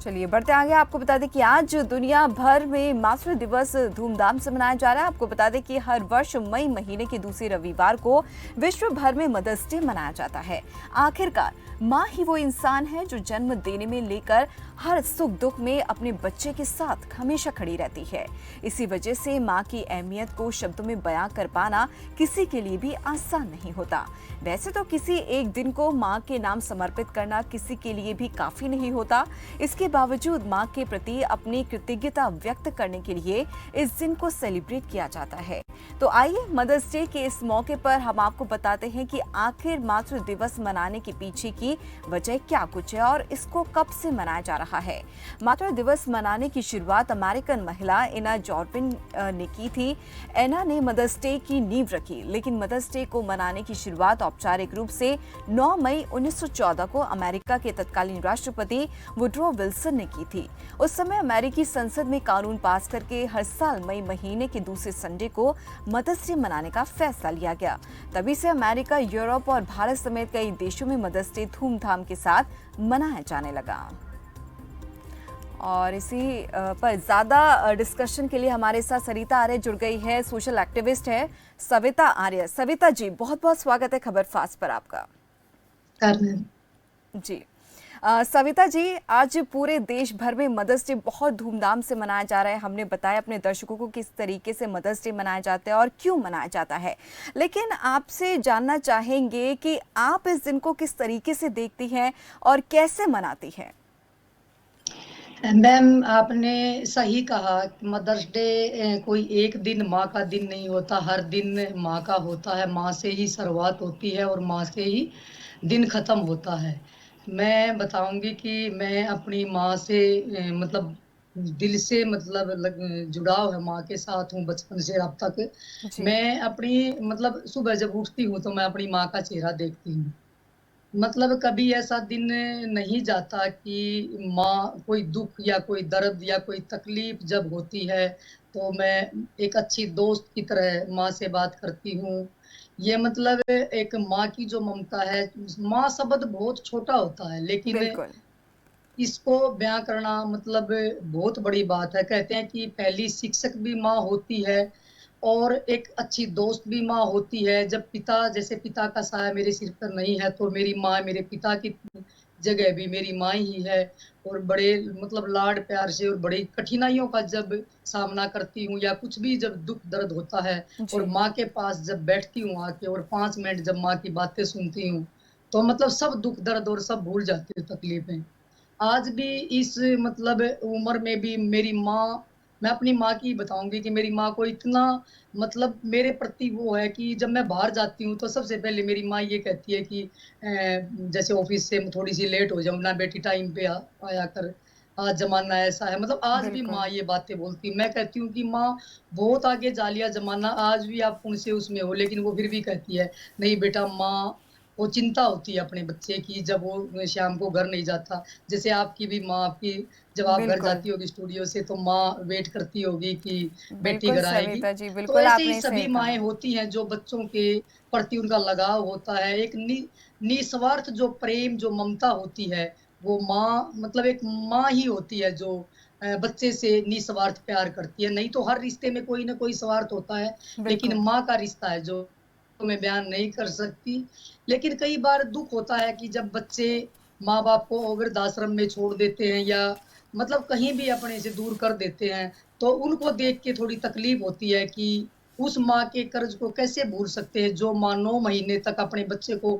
चलिए बढ़ते आगे। आपको बता दें कि आज दुनिया भर में मातृ दिवस धूमधाम से मनाया जा रहा है। आपको बता दें कि हर वर्ष मई महीने के दूसरे रविवार को विश्व भर में मदर्स डे मनाया जाता है। आखिरकार माँ ही वो इंसान है जो जन्म देने में लेकर हर सुख दुख में अपने बच्चे के साथ हमेशा खड़ी रहती है। इसी वजह से माँ की अहमियत को शब्दों में बयां कर पाना किसी के लिए भी आसान नहीं होता। वैसे तो किसी एक दिन को माँ के नाम समर्पित करना किसी के लिए भी काफी नहीं होता। इसके बावजूद माँ के प्रति अपनी कृतज्ञता व्यक्त करने के लिए इस दिन को सेलिब्रेट किया जाता है। तो आइए मदर्स डे के इस मौके पर हम आपको बताते हैं कि आखिर मातृ दिवस मनाने के पीछे की वजह क्या कुछ है और इसको कब से मनाया जा रहा है। मातृ दिवस मनाने की शुरुआत अमेरिकन महिला एना जॉर्पिन ने की थी। एना ने मदर्स डे की नींव रखी, लेकिन मदर्स डे को मनाने की शुरुआत औपचारिक रूप से 9 मई 1914 को अमेरिका के तत्कालीन राष्ट्रपति वुड्रो विल्सन ने की थी। उस समय अमेरिकी संसद में कानून पास करके हर साल मई महीने के दूसरे संडे को मदर्स डे मनाने का फैसला लिया गया। तभी से अमेरिका, यूरोप और भारत समेत कई देशों में मदर्स डे धूमधाम के साथ मनाया जाने लगा। और इसी पर ज्यादा डिस्कशन के लिए हमारे साथ सरिता आर्य जुड़ गई है, सोशल एक्टिविस्ट है सविता आर्य। सविता जी, बहुत बहुत स्वागत है खबर फास्ट पर आपका। जी सविता जी, आज पूरे देश भर में मदर्स डे बहुत धूमधाम से मनाया जा रहा है। हमने बताया अपने दर्शकों को किस तरीके से मदर्स डे मनाया जाता है और क्यों मनाया जाता है, लेकिन आपसे जानना चाहेंगे कि आप इस दिन को किस तरीके से देखती हैं और कैसे मनाती हैं। मैम, आपने सही कहा। मदर्स डे कोई एक दिन माँ का दिन नहीं होता, हर दिन माँ का होता है। माँ से ही शुरुआत होती है और माँ से ही दिन खत्म होता है। मैं बताऊंगी कि मैं अपनी माँ से मतलब दिल से जुड़ाव है माँ के साथ हूँ बचपन से अब तक। जी मैं अपनी सुबह जब उठती हूँ तो मैं अपनी माँ का चेहरा देखती हूँ। कभी ऐसा दिन नहीं जाता कि माँ कोई दुख या कोई दर्द या कोई तकलीफ जब होती है तो मैं एक अच्छी दोस्त की तरह माँ से बात करती हूँ। ये एक माँ की जो ममता है, माँ शब्द बहुत छोटा होता है लेकिन बिल्कुल। इसको बयां करना बहुत बड़ी बात है। कहते हैं कि पहली शिक्षक भी माँ होती है और एक अच्छी दोस्त भी माँ होती है। जब पिता, जैसे पिता का साया मेरे सिर पर नहीं है तो मेरी माँ मेरे पिता की जगह भी मेरी माँ ही है। और बड़े लाड प्यार से और बड़ी कठिनाइयों का जब सामना करती हूँ या कुछ भी जब दुख दर्द होता है और जी माँ के पास जब बैठती हूँ आके और 5 मिनट जब माँ की बातें सुनती हूँ तो सब दुख दर्द और सब भूल जाती हूँ, तकलीफें। आज भी इस उम्र में भी मेरी माँ, मैं अपनी माँ की बताऊंगी कि मेरी माँ को इतना मेरे प्रति वो है कि जब मैं बाहर जाती हूँ तो सबसे पहले मेरी माँ ये कहती है कि जैसे ऑफिस से थोड़ी सी लेट हो जाऊं ना, बेटी टाइम पे आया कर, आज जमाना ऐसा है। आज भी माँ बिल्कुल। ये बातें बोलती है। मैं कहती हूँ कि माँ बहुत आगे जा लिया जमाना, आज भी आप उनसे उसमें हो, लेकिन वो फिर भी कहती है नहीं बेटा, माँ वो चिंता होती है अपने बच्चे की जब वो शाम को घर नहीं जाता। जैसे आपकी भी माँ, आपकी जब आप घर बिल्कुल जाती होगी स्टूडियो से तो माँ वेट करती होगी कि बेटी बिल्कुल घर आएगी। सविता जी, तो बिल्कुल ऐसे ही आपने सभी सही माएँ कहा। होती हैं जो बच्चों के प्रति उनका लगाव होता है, एक निस्वार्थ जो प्रेम जो ममता होती है, वो माँ एक माँ ही होती है जो बच्चे से निस्वार्थ प्यार करती है। नहीं तो हर रिश्ते में कोई ना कोई स्वार्थ होता है, लेकिन बिल्कुल। माँ का रिश्ता है जो मैं बयान नहीं कर सकती। लेकिन कई बार दुख होता है कि जब बच्चे माँ बाप को वृद्धाश्रम में छोड़ देते हैं या कहीं भी अपने से दूर कर देते हैं, तो उनको देख के थोड़ी तकलीफ होती है कि उस माँ के कर्ज को कैसे भूल सकते हैं जो माँ 9 महीने तक अपने बच्चे को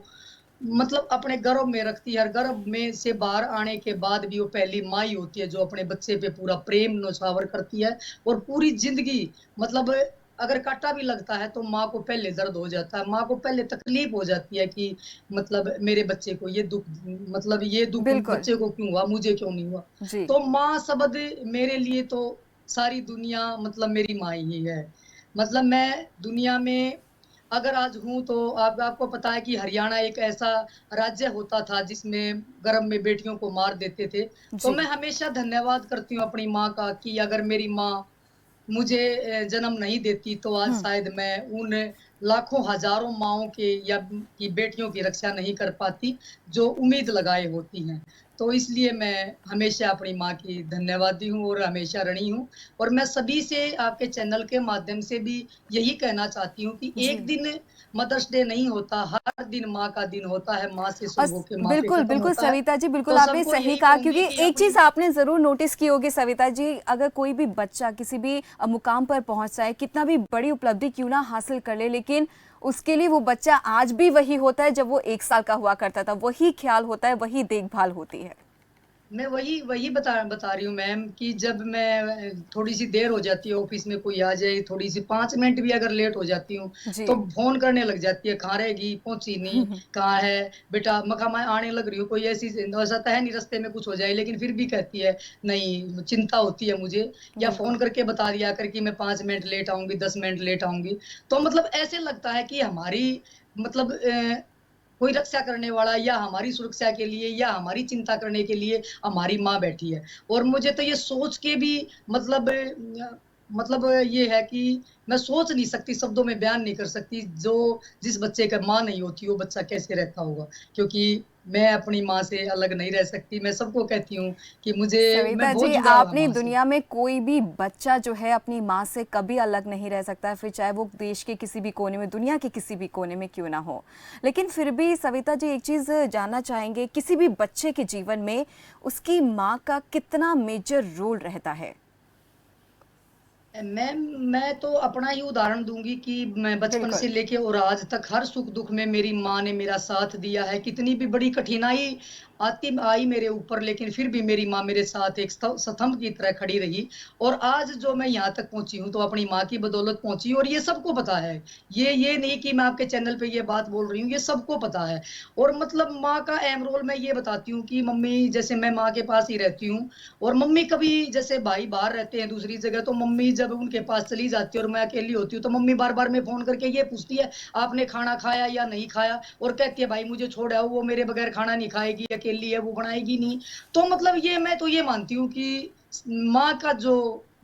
अपने गर्भ में रखती है। और गर्भ में से बाहर आने के बाद भी वो पहली माँ ही होती है जो अपने बच्चे पे पूरा प्रेम न्योछावर करती है। और पूरी जिंदगी अगर कांटा भी लगता है तो माँ को पहले दर्द हो जाता है, माँ को पहले तकलीफ हो जाती है कि मेरे बच्चे को ये दुख, ये दुख उन बिल्कुल। बच्चे को क्यों हुआ, मुझे क्यों नहीं हुआ। जी तो माँ शब्द मेरे लिए तो सारी दुनिया मेरी माँ ही है। मैं दुनिया में अगर आज हूँ तो आपको पता है कि हरियाणा एक ऐसा राज्य होता था जिसमें गर्भ में बेटियों को मार देते थे। तो मैं जी हमेशा धन्यवाद करती हूँ अपनी माँ का कि अगर मेरी माँ मुझे जन्म नहीं देती तो आज शायद मैं उन लाखों हजारों माँओं के या की बेटियों की रक्षा नहीं कर पाती जो उम्मीद लगाए होती हैं। तो इसलिए मैं हमेशा अपनी माँ की धन्यवादी हूँ और हमेशा ऋणी हूँ। और मैं सभी से आपके चैनल के माध्यम से भी यही कहना चाहती हूँ कि जी। एक दिन मदर्स डे नहीं होता, हर दिन माँ का दिन होता है, माँ से और शुरू होके माँ पे बिल्कुल, खत्म बिल्कुल होता है। सविता जी, बिल्कुल तो आपने सबको सही यही कहा, कहूँगी क्योंकि कि एक अपनी चीज़ आपने ज़रूर नोटिस की होगी सविता जी, अगर कोई भी बच्चा किसी भी मुकाम पर पहुँच जाए, कितना भी बड़ी उपलब्धि क्यों ना हासिल कर ले, लेकिन उसके लिए वो बच्चा आज भी वही होता है जब वो 1 साल का हुआ करता था। वही ख़्याल होता है, वही देखभाल होती है। मैं वही वही बता रही हूँ मैम कि जब मैं थोड़ी-सी देर हो जाती है ऑफ़िस में कोई आ जाए, थोड़ी-सी 5 मिनट भी अगर लेट हो जाती हूँ, जी। तो फ़ोन करने लग जाती है, "कहाँ रहेगी? पहुँची नहीं, कहाँ है? बेटा मैं आने लग रही हूँ।" कोई ऐसी ऐसा तो है नहीं रास्ते में कुछ हो जाए, लेकिन फिर भी कहती है, "नहीं।" चिंता होती है मुझे या फ़ोन बिल्कुल। करके बता दिया कर कि मैं 5 मिनट लेट आऊँगी, 10 मिनट लेट आऊँगी। तो मतलब ऐसे लगता है कि हमारी मतलब कोई रक्षा करने वाला या हमारी सुरक्षा के लिए या हमारी चिंता करने के लिए हमारी माँ बैठी है। और मुझे तो ये सोच के भी मतलब ये है कि मैं सोच नहीं सकती, शब्दों में बयान नहीं कर सकती, जिस बच्चे का माँ नहीं होती वो बच्चा कैसे रहता होगा। क्योंकि मैं अपनी माँ से अलग नहीं रह सकती। मैं सबको कहती हूँ कि मैं सविता बहुत जी, जुड़ा हुआ आपने माँ से। दुनिया में कोई भी बच्चा जो है अपनी माँ से कभी अलग नहीं रह सकता है, फिर चाहे वो देश के किसी भी कोने में, दुनिया के किसी भी कोने में क्यों ना हो। लेकिन फिर भी सविता जी, एक चीज़ जानना चाहेंगे, किसी भी बच्चे के जीवन में उसकी माँ का कितना मेजर रोल रहता है? मैम, मैं तो अपना ही उदाहरण दूँगी कि मैं बचपन से बिल्कुल। लेके और आज तक हर सुख-दुख में मेरी माँ ने मेरा साथ दिया है। कितनी भी बड़ी कठिनाई आई मेरे ऊपर, लेकिन फिर भी मेरी माँ मेरे साथ एक स्तंभ की तरह खड़ी रही। और आज जो मैं यहाँ तक पहुँची हूँ, तो अपनी माँ की बदौलत पहुँची और ये सबको पता है। ये नहीं कि मैं आपके चैनल पे ये बात बोल रही हूँ, ये सबको पता है। और मतलब माँ का अहम रोल मैं ये बताती हूँ कि मम्मी, जैसे मैं माँ के पास ही रहती हूँ और मम्मी कभी, जैसे भाई बाहर रहते हैं दूसरी जगह, तो मम्मी जब उनके पास चली जाती है और मैं अकेली होती हूँ, तो मम्मी बार-बार में फ़ोन करके ये पूछती है, "आपने खाना खाया या नहीं खाया?" और कहती है, "भाई मुझे छोड़ आओ, वो मेरे बगैर खाना नहीं खाएगी, अकेली है, वो बनाएगी नहीं।" तो मतलब ये मैं तो ये मानती हूँ कि माँ का जो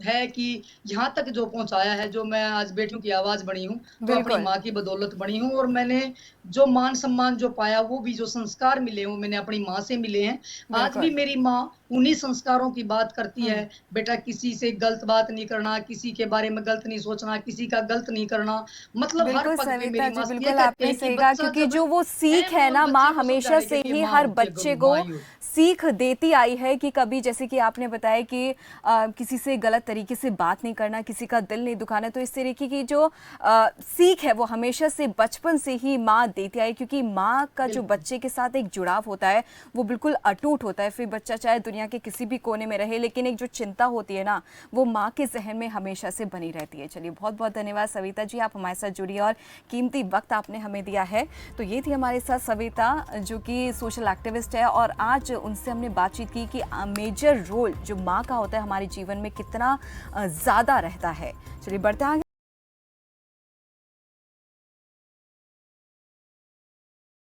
है कि यहाँ तक जो पहुँचाया है, जो मैं आज बेटियों की आवाज़ बनी हूँ, तो अपनी बिल्कुल। माँ की बदौलत बनी हूँ। और मैंने जो मान-सम्मान जो पाया, वो भी जो संस्कार मिले, वो मैंने अपनी माँ से मिले हैं। आज भी बिल्कुल। मेरी माँ उन्हीं संस्कारों की बात करती हुँ। है, बेटा किसी से गलत बात नहीं करना, किसी के बारे में गलत नहीं सोचना, किसी का गलत नहीं करना। मतलब हर बिल्कुल पग पे सविता मेरी जी, माँ ये बिल्कुल कहते आपने हैं कि सही कहा, बच्चा क्योंकि जब जो वो सीख अहम है रोल ना, बच्चे माँ को हमेशा समझाने के से लिए ही माँ हर होती है, बच्चे गुरु को माँ ही होती सीख देती आई है कि कभी, जैसे कि आपने बताया कि किसी से गलत तरीके से बात नहीं करना, किसी का दिल नहीं दुखाना, तो इस तरीके की जो सीख है वो हमेशा से बचपन से ही माँ देती आई, क्योंकि माँ का है। जो बिल्कुल। बच्चे के साथ एक जुड़ाव होता है वो बिल्कुल अटूट होता है। फिर बच्चा चाहे दुनिया के किसी भी कोने में रहे, लेकिन एक जो चिंता होती है ना, वो माँ के जहन में हमेशा से बनी रहती है। चलिए, बहुत बहुत धन्यवाद सविता जी, आप हमारे साथ जुड़ी और कीमती वक्त आपने हमें दिया है। तो ये थी हमारे साथ सविता, जो कि सोशल एक्टिविस्ट है, और आज उनसे हमने बातचीत की कि मेजर रोल जो माँ का होता है हमारे जीवन में कितना ज़्यादा रहता है। चलिए, बढ़ते हैं आगे।